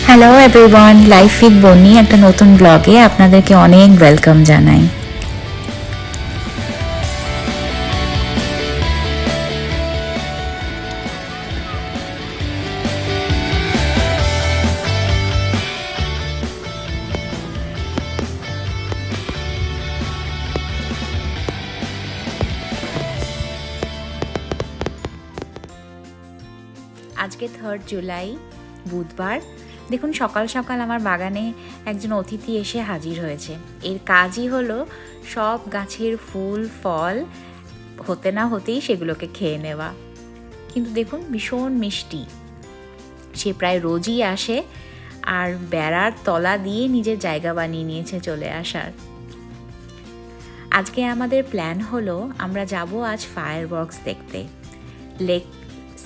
Hello everyone, life with বনি একটা নতুন ব্লগে আপনাদেরকে অনেক ওয়েলকাম জানাই। আজকে 3 জুলাই বুধবার। দেখুন সকাল সকাল আমার বাগানে একজন অতিথি এসে হাজির হয়েছে। এর কাজই হলো সব গাছের ফুল ফল হতে না হতেই সেগুলোকে খেয়ে নেওয়া। কিন্তু দেখুন ভীষণ মিষ্টি, সে প্রায় রোজই আসে আর বেড়ার তলা দিয়ে নিজের জায়গা বানিয়ে নিয়েছে চলে আসার। আজকে আমাদের প্ল্যান হলো আমরা যাব আজ ফায়ারওয়ার্কস দেখতে। লেক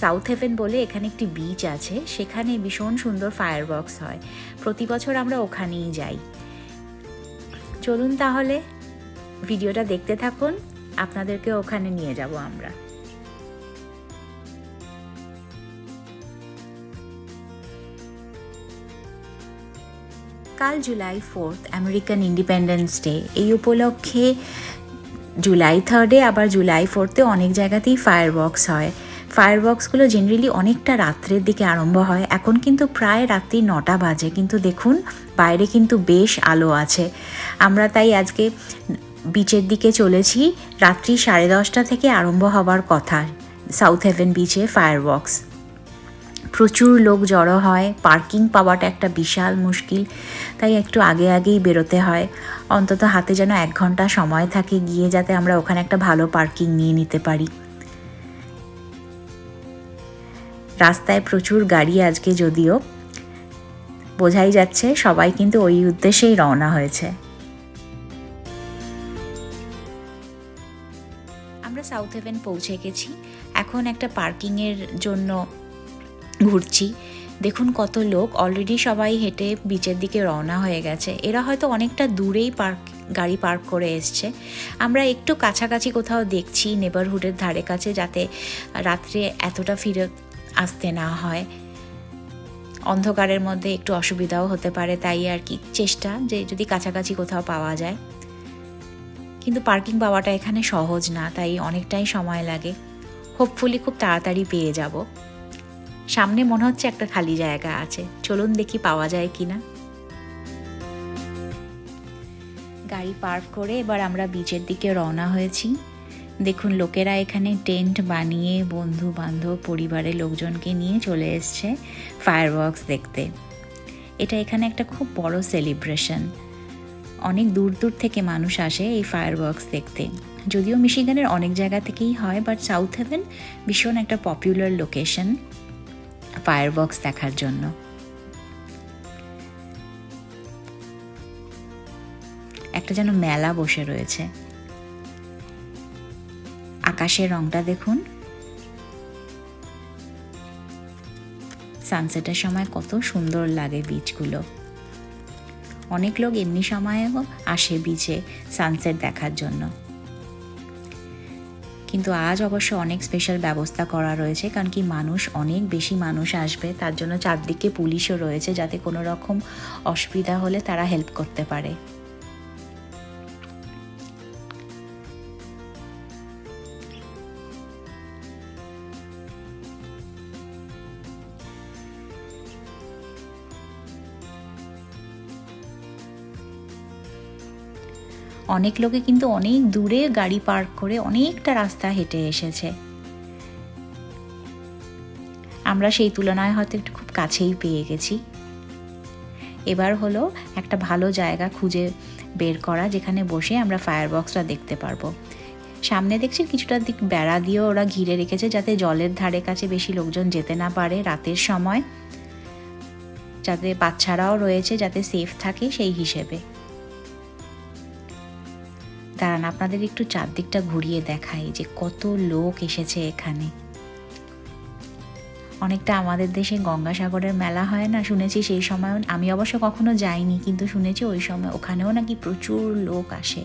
সাউথ হেভেন বলে এখানে একটি বিচ আছে, সেখানে ভীষণ সুন্দর ফায়ারওয়ার্কস হয়। প্রতি বছর আমরা ওখানেই যাই। চলুন তাহলে ভিডিওটা দেখতে থাকুন, আপনাদেরকে ওখানে নিয়ে যাব আমরা। কাল জুলাই 4 আমেরিকান ইন্ডিপেন্ডেন্স ডে। এই উপলক্ষে জুলাই 3 আবার জুলাই 4 অনেক জায়গাতেই ফায়ারওয়ার্কস হয়। ফায়ারওয়ার্কসগুলো জেনারেলি অনেকটা রাত্রের দিকে আরম্ভ হয়। এখন কিন্তু প্রায় রাত্রি 9টা বাজে, কিন্তু দেখুন বাইরে কিন্তু বেশ আলো আছে। আমরা তাই আজকে বিচের দিকে চলেছি। রাত্রি 10:30 থেকে আরম্ভ হবার কথা সাউথ হেভেন বিচে ফায়ারওয়ার্কস। প্রচুর লোক জড়ো হয়, পার্কিং পাওয়াটা একটা বিশাল মুশকিল, তাই একটু আগে আগেই বেরোতে হয়। অন্তত হাতে যেন 1 ঘন্টা সময় থাকে গিয়ে, যাতে আমরা ওখানে একটা ভালো পার্কিং নিয়ে নিতে পারি। রাস্তায় প্রচুর গাড়ি আজকে, যদিও বোঝাই যাচ্ছে সবাই কিন্তু ওই উদ্দেশ্যেই রওনা হয়েছে। আমরা সাউথ হেভেন পৌঁছে গেছি, এখন একটা পার্কিংয়ের জন্য ঘুরছি। দেখুন কত লোক, অলরেডি সবাই হেঁটে বিচের দিকে রওনা হয়ে গেছে। এরা হয়তো অনেকটা দূরেই গাড়ি পার্ক করে এসছে। আমরা একটু কাছাকাছি কোথাও দেখছি নেবারহুডের ধারে কাছে, যাতে রাত্রে এতটা ফিরে আসতে না হয়। অন্ধকারের মধ্যে একটু অসুবিধাও হতে পারে, তাই আর কি চেষ্টা যে যদি কাছাকাছি কোথাও পাওয়া যায়। কিন্তু পার্কিং পাওয়াটা এখানে সহজ না, তাই অনেকটাই সময় লাগে। হোপফুলি খুব তাড়াতাড়ি পেয়ে যাব। সামনে মনে হচ্ছে একটা খালি জায়গা আছে, চলুন দেখি পাওয়া যায় কিনা। গাড়ি পার্ক করে এবার আমরা বিচের দিকে রওনা হয়েছি। দেখুন লোকেরা এখানে টেন্ট বানিয়ে বন্ধু বান্ধব পরিবারের লোকজনকে নিয়ে চলে এসছে ফায়ারওয়ার্কস দেখতে। এটা এখানে একটা খুব বড় সেলিব্রেশন। অনেক দূর দূর থেকে মানুষ আসে এই ফায়ারওয়ার্কস দেখতে। যদিও মিশিগানের অনেক জায়গা থেকেই হয়, বাট সাউথ হেভেন ভীষণ একটা পপুলার লোকেশন ফায়ারওয়ার্কস দেখার জন্য। একটা যেন মেলা বসে রয়েছে। আকাশের রংটা দেখুন, সানসেটের সময় কত সুন্দর লাগে বিচগুলো। অনেক লোক এমনি সময়েও আসে বিচে সানসেট দেখার জন্য, কিন্তু আজ অবশ্য অনেক স্পেশাল ব্যবস্থা করা রয়েছে, কারণ কি অনেক বেশি মানুষ আসবে, তার জন্য চারদিকে পুলিশও রয়েছে, যাতে কোনো রকম অসুবিধা হলে তারা হেল্প করতে পারে। অনেক লোকে কিন্তু অনেক দূরে গাড়ি পার্ক করে অনেকটা রাস্তা হেঁটে এসেছে। আমরা সেই তুলনায় হয়তো একটু খুব কাছেই পেয়ে গেছি। এবার হলো একটা ভালো জায়গা খুঁজে বের করা, যেখানে বসে আমরা ফায়ারওয়ার্কসটা দেখতে পারবো। সামনে দেখছি কিছুটা দিক বেড়া দিয়েও ওরা ঘিরে রেখেছে, যাতে জলের ধারে কাছে বেশি লোকজন যেতে না পারে রাতের সময়, যাতে বাচ্চারাও রয়েছে যাতে সেফ থাকে সেই হিসেবে। দাঁড়ান আপনাদের একটু চারদিকটা ঘুরিয়ে দেখাই যে কত লোক এসেছে এখানে। অনেকটা আমাদের দেশে গঙ্গাসাগরের মেলা হয় না, শুনেছি সেই সময়, আমি অবশ্য কখনো যাইনি, কিন্তু শুনেছি ওই সময় ওখানেও নাকি প্রচুর লোক আসে।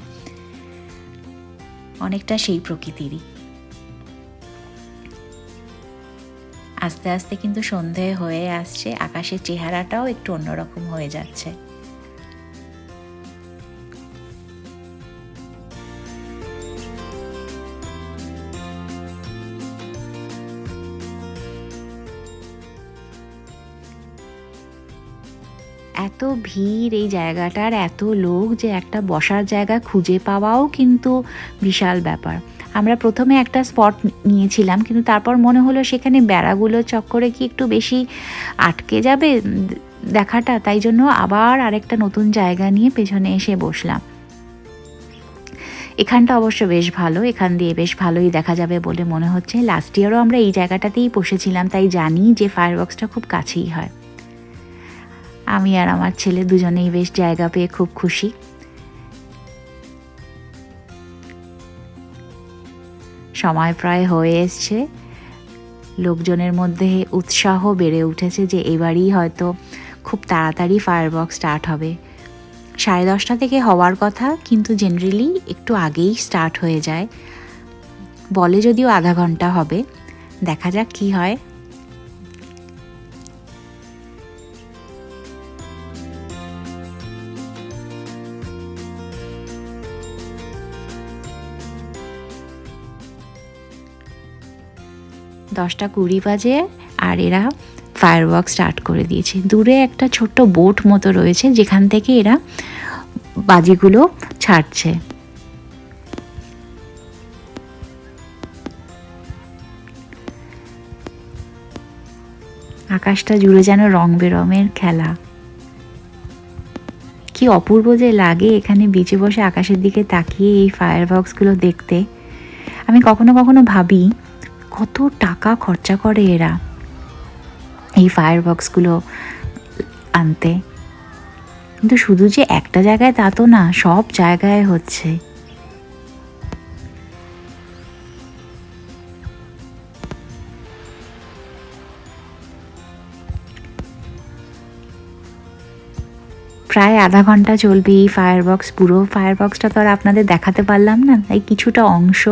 অনেকটা সেই প্রকৃতিরই। আস্তে আস্তে কিন্তু সন্ধে হয়ে আসছে, আকাশের চেহারাটাও একটু অন্যরকম হয়ে যাচ্ছে। এত ভিড় এই জায়গাটার, এত লোক যে একটা বসার জায়গা খুঁজে পাওয়াও কিন্তু বিশাল ব্যাপার। আমরা প্রথমে একটা স্পট নিয়েছিলাম, কিন্তু তারপর মনে হলো সেখানে বেড়াগুলো চক্করে কি একটু বেশি আটকে যাবে দেখাটা, তাই জন্য আবার আরেকটা নতুন জায়গা নিয়ে পেছনে এসে বসলাম। এখানটা অবশ্য বেশ ভালো, এখান দিয়ে বেশ ভালোই দেখা যাবে বলে মনে হচ্ছে। লাস্ট ইয়ারও আমরা এই জায়গাটাতেই বসেছিলাম, তাই জানি যে ফায়ারওয়ার্কসটা খুব কাছেই হয়। আমি আর আমার ছেলে দুজনেই বেশ জায়গা পেয়ে খুব খুশি। সময় প্রায় হয়ে এসছে, লোকজনের মধ্যে উৎসাহ বেড়ে উঠেছে যে এবারই হয়তো খুব তাড়াতাড়ি ফায়ারওয়ার্কস স্টার্ট হবে। 10:30 থেকে হওয়ার কথা, কিন্তু জেনারেলি একটু আগেই স্টার্ট হয়ে যায়। বলে যদিও আধা ঘন্টা হবে, দেখা যাক কি হয়। দশটা 20 বাজে আর এরা ফায়ারওয়ার্ক স্টার্ট করে দিয়েছে। দূরে একটা ছোট্ট বোট মতো রয়েছে, যেখান থেকে এরা বাজিগুলো ছাড়ছে। আকাশটা জুড়ে যেন রং বেরঙের খেলা। কি অপূর্ব যে লাগে এখানে বিচে বসে আকাশের দিকে তাকিয়ে এই ফায়ারওয়ার্কসগুলো দেখতে। আমি কখনো কখনো ভাবি কত টাকা খরচা করে এরা এই ফায়ারওয়ার্কসগুলো আনতে, কিন্তু শুধু যে একটা জায়গায় তা তো না, সব জায়গায় হচ্ছে। প্রায় আধা ঘন্টা চলবে এই ফায়ারওয়ার্কস। পুরো ফায়ারওয়ার্কসটা তো আর আপনাদের দেখাতে পারলাম না, তাই কিছুটা অংশ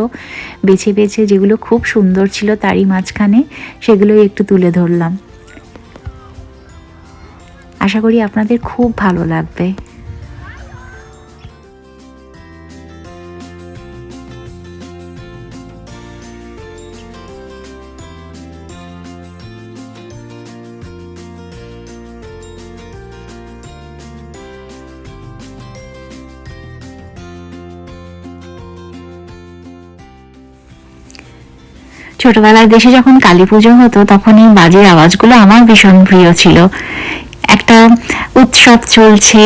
বেছে বেছে যেগুলো খুব সুন্দর ছিল তারই মাঝখানে সেগুলোই একটু তুলে ধরলাম। আশা করি আপনাদের খুব ভালো লাগবে। ছোটবেলায় দেশে যখন কালী পুজো হতো তখন এই বাজির আওয়াজগুলো আমার ভীষণ প্রিয় ছিল। একটা উৎসব চলছে,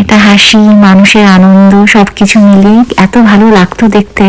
একটা হাসি, মানুষের আনন্দ, সবকিছু মিলে এত ভালো লাগতো দেখতে।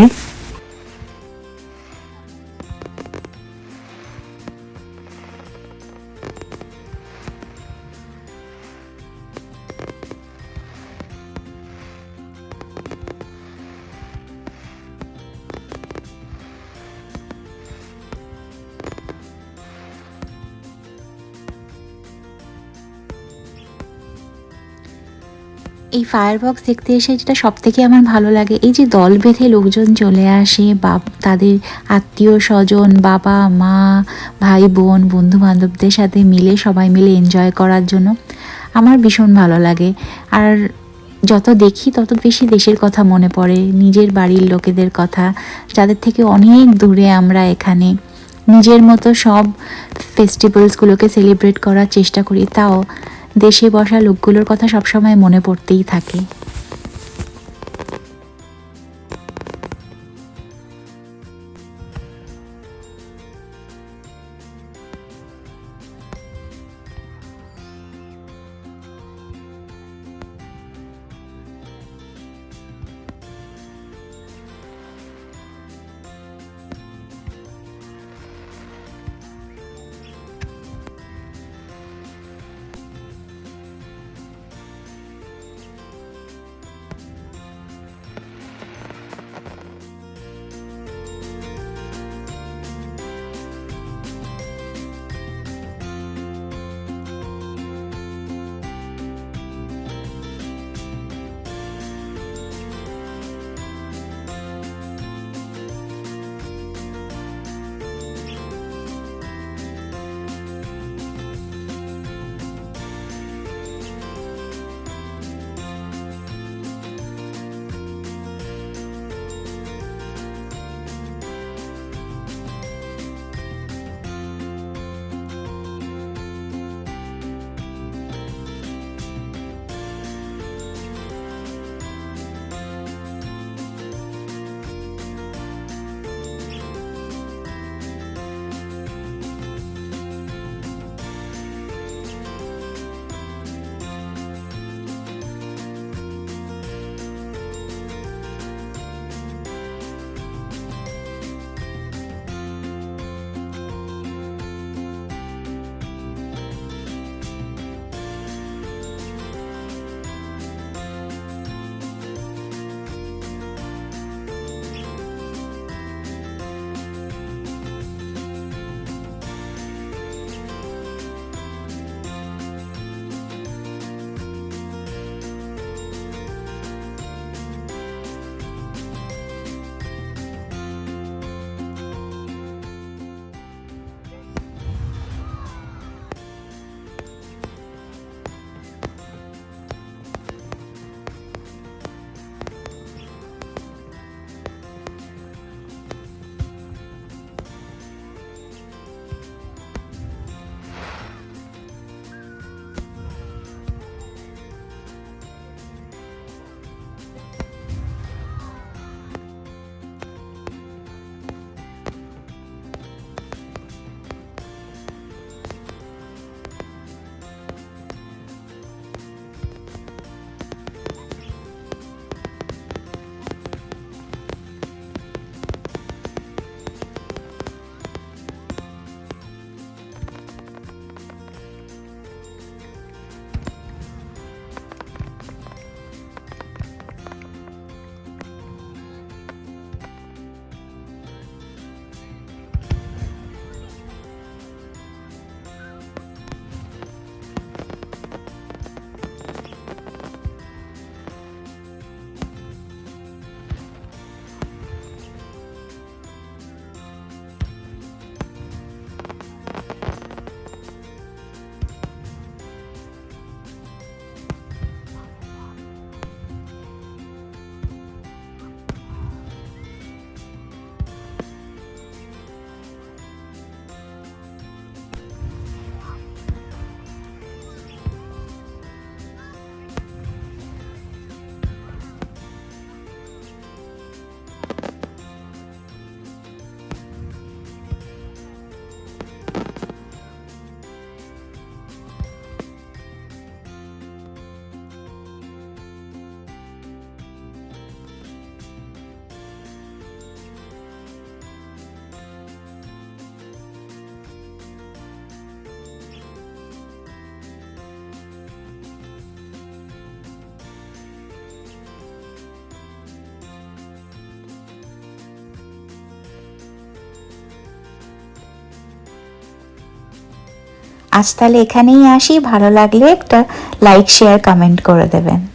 এই ফায়ারওয়ার্কস দেখতে এসে যেটা সব থেকে আমার ভালো লাগে, এই যে দল বেঁধে লোকজন চলে আসে, বা তাদের আত্মীয় স্বজন, বাবা মা, ভাই বোন, বন্ধু বান্ধবদের সাথে মিলে সবাই মিলে এনজয় করার জন্য আমার ভীষণ ভালো লাগে। আর যত দেখি তত বেশি দেশের কথা মনে পড়ে, নিজের বাড়ির লোকেদের কথা, যাদের থেকে অনেক দূরে আমরা এখানে নিজের মতো সব ফেস্টিভ্যালসগুলোকে সেলিব্রেট করার চেষ্টা করি, তাও দেশে বসা লোকগুলোর কথা সবসময় মনে পড়তেই থাকে। আজ তাহলে এখানেই আসি, ভালো লাগলে একটা লাইক শেয়ার কমেন্ট করে দেবেন।